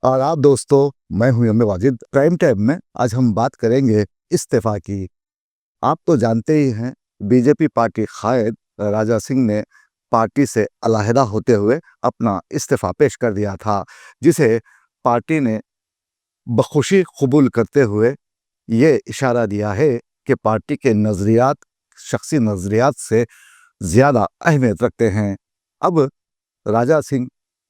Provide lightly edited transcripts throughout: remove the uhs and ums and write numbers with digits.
और आप दोस्तों, मैं हूं M A Wajid. Prime time में आज हम बात करेंगे इस्तीफा की। आप तो जानते ही हैं, बीजेपी पार्टी कायद राजा सिंह ने पार्टी से अलहदा होते हुए अपना इस्तीफा पेश कर दिया था, जिसे पार्टी ने बखुशी कबूल करते हुए ये इशारा दिया है कि पार्टी के नज़रियात शख्सी नज़रियात से ज़्यादा अहमियत रखते हैं। अब राजा सिंह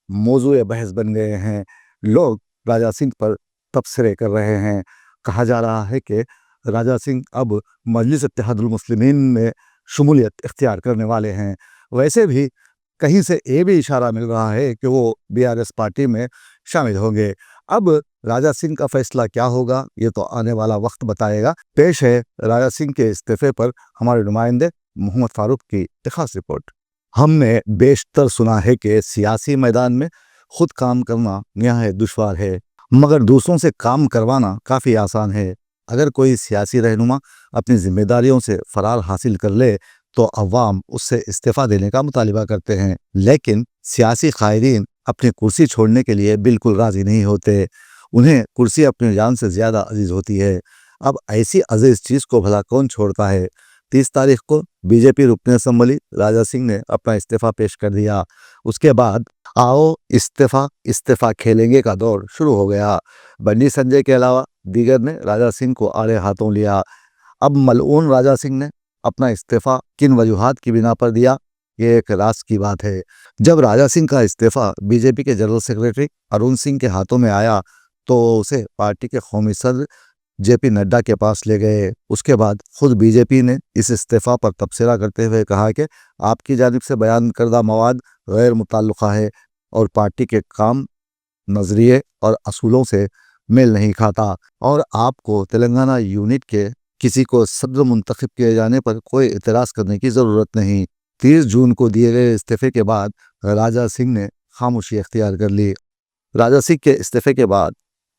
मौजूए बहस बन गए हैं। लोग राजा सिंह पर तबसरे कर रहे हैं। कहा जा रहा है कि राजा सिंह अब मजलिस इत्तेहादुल मुस्लिमीन में शमूलियत इख्तियार करने वाले हैं। वैसे भी कहीं से ये भी इशारा मिल रहा है कि वो बीआरएस पार्टी में शामिल होंगे। अब राजा सिंह का फैसला क्या होगा, ये तो आने वाला वक्त बताएगा। पेश है राजा सिंह के इस्तीफे पर हमारे नुमाइंदे मोहम्मद फारूक की खास रिपोर्ट। हमने बेशतर सुना है कि सियासी मैदान में खुद काम करना निहायत दुश्वार है, मगर दूसरों से काम करवाना काफ़ी आसान है। अगर कोई सियासी रहनुमा अपनी जिम्मेदारियों से फरार हासिल कर ले तो अवाम उससे इस्तीफ़ा देने का मुतालिबा करते हैं, लेकिन सियासी कायदीन अपनी कुर्सी छोड़ने के लिए बिल्कुल राज़ी नहीं होते। उन्हें कुर्सी अपनी जान से ज़्यादा अजीज़ होती है। अब ऐसी अजीज़ चीज़ को भला कौन छोड़ता है। 30 तारीख को बीजेपी रुकन असम्बली राजा सिंह ने अपना इस्तीफ़ा पेश कर दिया। उसके बाद आओ इस्तीफ़ा खेलेंगे का दौर शुरू हो गया। बंडी संजय के अलावा दीगर ने राजा सिंह को आड़े हाथों लिया। अब मलऊन राजा सिंह ने अपना इस्तीफ़ा किन वजूहात की बिना पर दिया, ये एक राज की बात है। जब राजा सिंह का इस्तीफ़ा बीजेपी के जनरल सेक्रेटरी अरुण सिंह के हाथों में आया तो उसे पार्टी के कौमी सदर जेपी नड्डा के पास ले गए। उसके बाद खुद बीजेपी ने इस इस्तीफ़ा पर तबसरा करते हुए कहा कि आपकी जानिब से बयान करदा मवाद गैर मुताल्लुक़ा है और पार्टी के काम, नज़रिए और असूलों से मेल नहीं खाता, और आपको तेलंगाना यूनिट के किसी को सदर मुंतखब किए जाने पर कोई इतराज़ करने की ज़रूरत नहीं। 30 जून को दिए गए इस्तीफ़े के बाद राजा सिंह ने खामोशी इख्तियार कर ली। राजा सिंह के इस्तीफ़े के बाद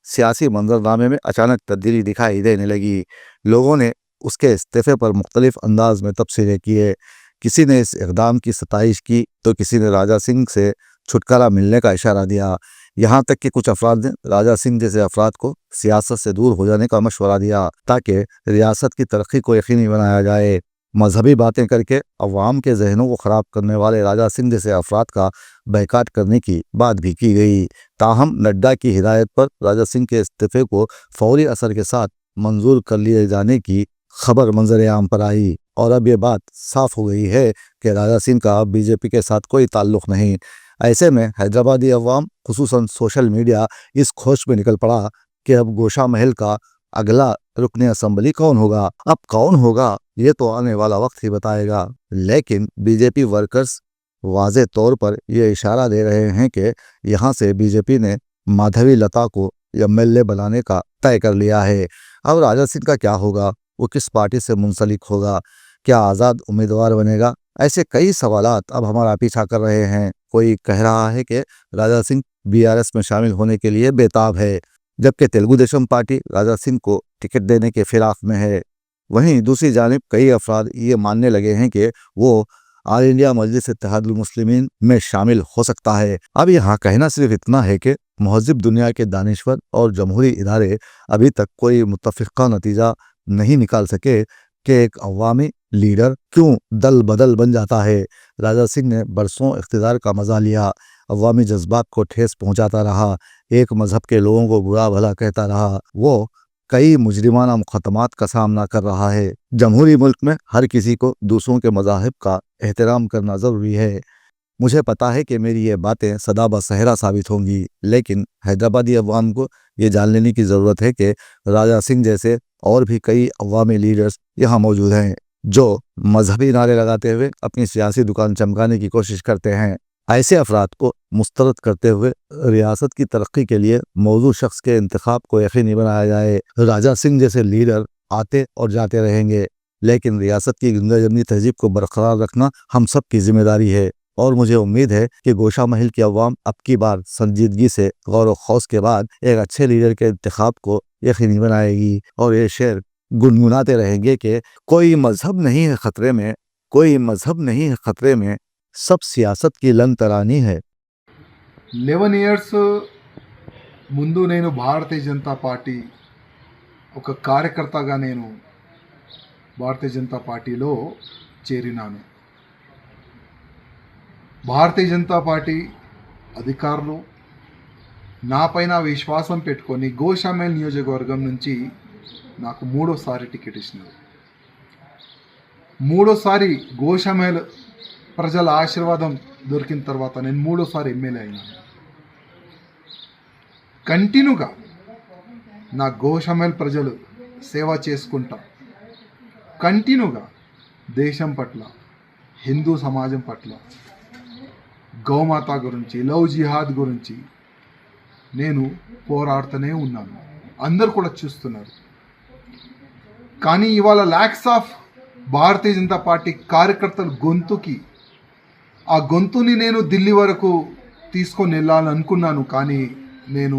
सियासी मंजरनामे में अचानक तब्दीली दिखाई देने लगी। लोगों ने उसके इस्तीफ़े पर मुख्तलिफ अंदाज में तबसरे किए। किसी ने इस इक़दाम की सताइश की तो किसी ने राजा सिंह से छुटकारा मिलने का इशारा दिया। यहाँ तक कि कुछ अफराद ने राजा सिंह जैसे अफराद को सियासत से दूर हो जाने का मशवरा दिया ताकि रियासत की तरक्की को यकीनी बनाया जाए। मजहबी बातें करके अवाम के जहनों को ख़राब करने वाले राजा सिंह जैसे अफराद का बैकाट करने की बात भी की गई। ताहम नड्डा की हिदायत पर राजा सिंह के इस्तीफ़े को फौरी असर के साथ मंजूर कर लिए जाने की खबर मंजर आम पर आई, और अब ये बात साफ हो गई है कि राजा सिंह का अब बीजेपी के साथ कोई ताल्लुक़ नहीं। ऐसे में हैदराबादी अवाम, खुसूसन सोशल मीडिया, इस खोज में निकल पड़ा कि अब गोशा महल का अगला रुकने असम्बली कौन होगा। अब कौन होगा ये तो आने वाला वक्त ही बताएगा, लेकिन बीजेपी वर्कर्स वाज़े तौर पर यह इशारा दे रहे हैं कि यहाँ से बीजेपी ने माधवी लता को एमएलए बनाने का तय कर लिया है। अब राजा सिंह का क्या होगा, वो किस पार्टी से मुंसलिक होगा, क्या आज़ाद उम्मीदवार बनेगा, ऐसे कई सवालात अब हमारा पीछा कर रहे हैं। कोई कह रहा है कि राजा सिंह बीआरएस में शामिल होने के लिए बेताब है, जबकि तेलुगु देशम पार्टी राजा सिंह को टिकट देने के फिराक में है। वहीं दूसरी जानिब कई अफराद ये मानने लगे हैं कि वो ऑल इंडिया मजलिस इत्तेहादुल मुस्लिमीन में शामिल हो सकता है। अब यहाँ कहना सिर्फ इतना है कि महज़िब दुनिया के दानिश्वर और जमहूरी इदारे अभी तक कोई मुत्तफ़िक़ा नतीजा नहीं निकाल सके कि एक अवामी लीडर क्यों दल बदल बन जाता है। राजा सिंह ने बरसों इख्तिदार का मज़ा लिया, अवामी जज्बात को ठेस पहुँचाता रहा, एक मज़हब के लोगों को बुरा भला कहता रहा। वो कई मुजरिमाना मुक़दमात का सामना कर रहा है। जमहूरी मुल्क में हर किसी को दूसरों के मज़ाहिब का एहतराम करना ज़रूरी है। मुझे पता है कि मेरी ये बातें सदा बसहरा साबित होंगी, लेकिन हैदराबादी अवाम को ये जान लेने की ज़रूरत है कि राजा सिंह जैसे और भी कई अवामी लीडर्स यहाँ मौजूद हैं जो मजहबी नारे लगाते हुए अपनी सियासी दुकान चमकाने की कोशिश करते हैं। ऐसे अफराद को मुस्तरद करते हुए रियासत की तरक्की के लिए मौजूद शख्स के इंतखाब को यकीनी बनाया जाए। राजा सिंह जैसे लीडर आते और जाते रहेंगे, लेकिन रियासत की गंगा जमनी तहजीब को बरकरार रखना हम सब की जिम्मेदारी है, और मुझे उम्मीद है कि गोशा महल की अवाम अब की बार संजीदगी से गौर व खौस के बाद एक अच्छे लीडर के इंतखाब को यकीनी बनाएगी, और ये शेर गुनगुनाते रहेंगे कि कोई मजहब नहीं है खतरे में, कोई मजहब नहीं है खतरे में, सब सियासत की लन तरानी है। 11 years ముందు నేను భారతీయ జనతా పార్టీ ఒక కార్యకర్తగా నేను భారతీయ జనతా పార్టీలో చేరినాను. భారతీయ జనతా పార్టీ అధికారులు నాపైన విశ్వాసం పెట్టుకొని గోషామేల్ నియోజకవర్గం నుంచి నాకు 3వసారి టికెట్ ఇచ్చినారు. 3వసారి గోషామేల్ ప్రజల ఆశీర్వాదం దొరికిన తర్వాత నేను 3వసారి ఎమ్మెల్యే అయినాను. కంటిన్యూగా నా గోషామేల్ ప్రజలు సేవ చేసుకుంటా కంటిన్యూగా దేశం పట్ల, హిందూ సమాజం పట్ల, గౌమాత గురించి, లవ్ జిహాద్ గురించి నేను పోరాడుతూనే ఉన్నాను. అందరు కూడా చూస్తున్నారు. కానీ ఇవాళ ల్యాక్స్ ఆఫ్ భారతీయ జనతా పార్టీ కార్యకర్తల గొంతుకి, ఆ గొంతుని నేను ఢిల్లీ వరకు తీసుకొని వెళ్ళాలనుకున్నాను. కానీ నేను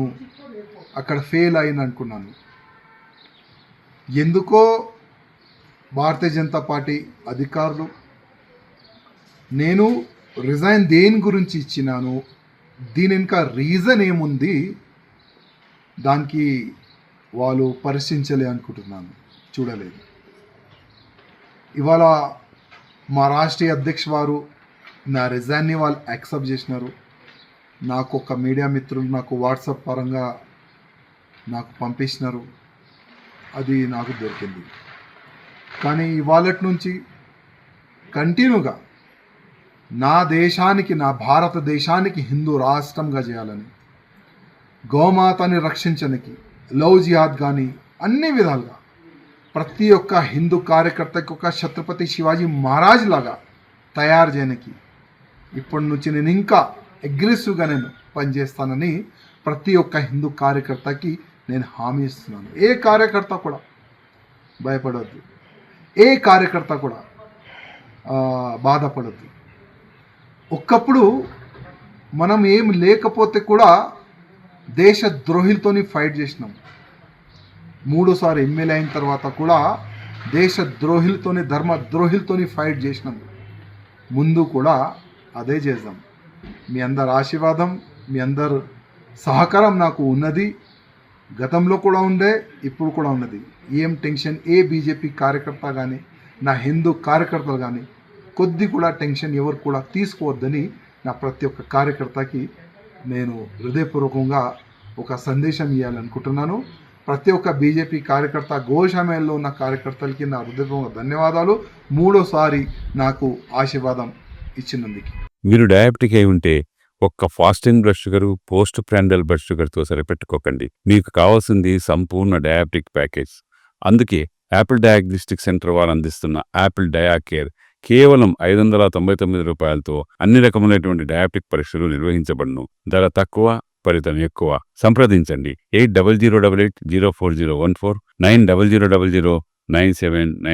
అక్కడ ఫెయిల్ అయిన అనుకున్నాను. ఎందుకో భారతీయ జనతా పార్టీ అధికారులు నేను రిజైన్ దేని గురించి ఇచ్చినాను, దీని ఇంకా రీజన్ ఏముంది, దానికి వాళ్ళు పరిశీలించలే అనుకుంటున్నాను, చూడలేదు. ఇవాళ మా రాష్ట్రీయ అధ్యక్ష వారు నా రిజైన్ని వాళ్ళు యాక్సెప్ట్ చేసినారు. నాకు ఒక మీడియా మిత్రులు నాకు వాట్సాప్ పరంగా నాకు పంపించినారు, అది నాకు దొరికింది. కానీ ఇవాళటి నుంచి కంటిన్యూగా నా దేశానికి, నా భారతదేశానికి హిందూ రాష్ట్రంగా చేయాలని, గోమాతని రక్షించడానికి, లవ్ జిహాద్ కానీ అన్ని విధాలుగా ప్రతి ఒక్క హిందూ కార్యకర్తకి ఒక ఛత్రపతి శివాజీ మహారాజ్ లాగా తయారు చేయడానికి ఇప్పటి నుంచి నేను ఇంకా అగ్రెసివ్గా నేను పనిచేస్తానని ప్రతి ఒక్క హిందూ కార్యకర్తకి నేను హామీ ఇస్తున్నాను. ఏ కార్యకర్త కూడా భయపడవద్దు, ఏ కార్యకర్త కూడా బాధపడద్దు. ఒక్కప్పుడు మనం ఏం లేకపోతే కూడా దేశ ద్రోహులతోని ఫైట్ చేసినాం. 3వసారి ఎమ్మెల్యే అయిన తర్వాత కూడా దేశ ద్రోహులతోని, ధర్మ ద్రోహులతోని ఫైట్ చేసినాం. ముందు కూడా అదే చేద్దాం. మీ అందరి ఆశీర్వాదం, మీ అందరు సహకారం నాకు ఉన్నది. గతంలో కూడా ఉండే, ఇప్పుడు కూడా ఉన్నది. ఏం టెన్షన్ ఏ బీజేపీ కార్యకర్త కానీ, నా హిందూ కార్యకర్తలు కానీ కొద్ది కూడా టెన్షన్ ఎవరు కూడా తీసుకోవద్దని నా ప్రతి ఒక్క కార్యకర్తకి నేను హృదయపూర్వకంగా ఒక సందేశం ఇవ్వాలనుకుంటున్నాను. ప్రతి ఒక్క బీజేపీ కార్యకర్త, గోషామేల్లో ఉన్న కార్యకర్తలకి నా హృదయపూర్వక ధన్యవాదాలు. 3వసారి నాకు ఆశీర్వాదం ఇచ్చినందుకు. మీరు డయాబెటిక్ అయి ఉంటే ఒక్క fasting blood sugar, post prandial blood షుగర్తో సరిపెట్టుకోకండి. మీకు కావాల్సింది సంపూర్ణ డయాబెటిక్ ప్యాకేజ్. అందుకే యాపిల్ డయాగ్నోస్టిక్ సెంటర్ వారు అందిస్తున్న యాపిల్ డయా కేర్ కేవలం 599 రూపాయలతో అన్ని రకములైనటువంటి డయాబెటిక్ పరీక్షలు నిర్వహించబడును. ధర తక్కువ, ఫలితం ఎక్కువ. సంప్రదించండి 8008804014 9000009799.